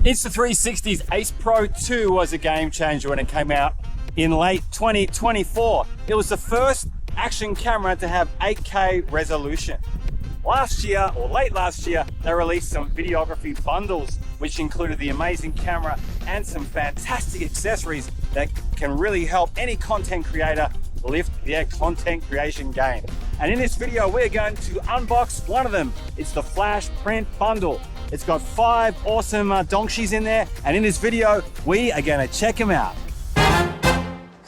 Insta360's Ace Pro 2 was a game changer when it came out in late 2024. It was the first action camera to have 8K resolution. Last year, or late last year, they released some videography bundles, which included the amazing camera and some fantastic accessories that can really help any content creator lift their content creation game. And in this video, we're going to unbox one of them. It's the Flash Print Bundle. It's got 5 awesome donkshies in there, and in this video, we are gonna check them out.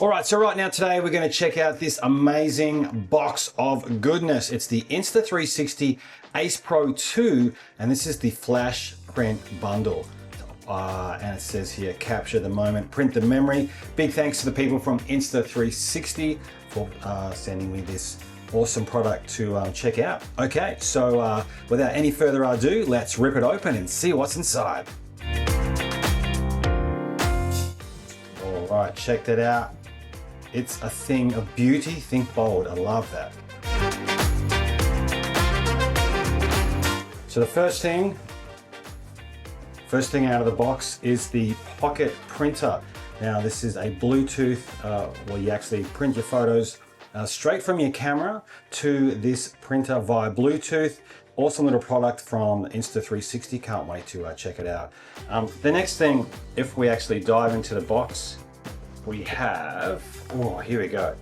All right, so right now today, we're gonna check out this amazing box of goodness. It's the Insta360 Ace Pro 2, and this is the Flash Print Bundle. And it says here, capture the moment, print the memory. Big thanks to the people from Insta360 for sending me this awesome product to check out. Okay, so without any further ado, let's rip it open and see what's inside. All right, check that out. It's a thing of beauty, think bold, I love that. So the first thing out of the box is the pocket printer. Now this is a Bluetooth, where you actually print your photos straight from your camera to this printer via Bluetooth. Awesome little product from Insta360, can't wait to check it out. The next thing, if we actually dive into the box, we have, oh, here we go.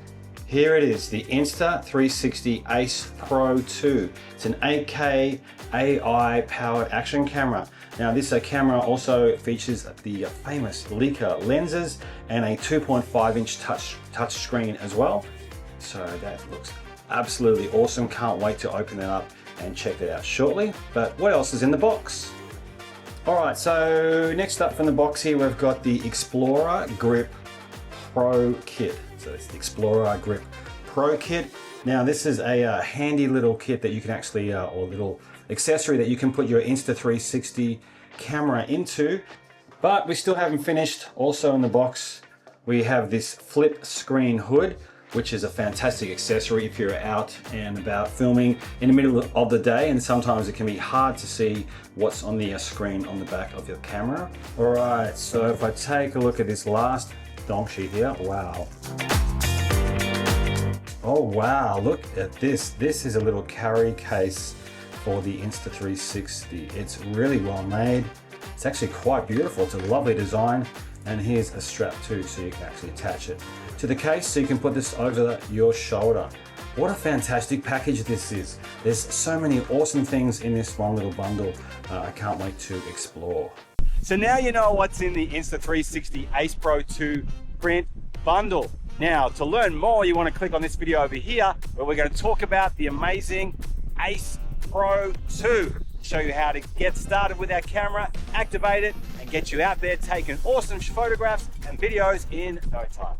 Here it is, the Insta360 Ace Pro 2. It's an 8K AI powered action camera. Now this camera also features the famous Leica lenses and a 2.5-inch touch screen as well. So that looks absolutely awesome. Can't wait to open that up and check that out shortly. But what else is in the box? All right, so next up from the box here, we've got the Xplorer Grip Pro Kit. So it's the Xplorer Grip Pro Kit. Now this is a handy little kit that you can actually, or little accessory that you can put your Insta360 camera into. But we still haven't finished. Also in the box, we have this flip screen hood, which is a fantastic accessory if you're out and about filming in the middle of the day, and sometimes it can be hard to see what's on the screen on the back of your camera. All right, so if I take a look at this last donk sheet here, wow. Oh wow, look at this. This is a little carry case for the Insta360. It's really well made. It's actually quite beautiful. It's a lovely design. And here's a strap too, so you can actually attach it to the case so you can put this over your shoulder. What a fantastic package this is. There's so many awesome things in this one little bundle. I can't wait to explore. So now you know what's in the Insta360 Ace Pro 2 Print Bundle. Now, to learn more, you want to click on this video over here, where we're going to talk about the amazing Ace Pro 2. Show you how to get started with our camera, activate it, and get you out there taking awesome photographs and videos in no time.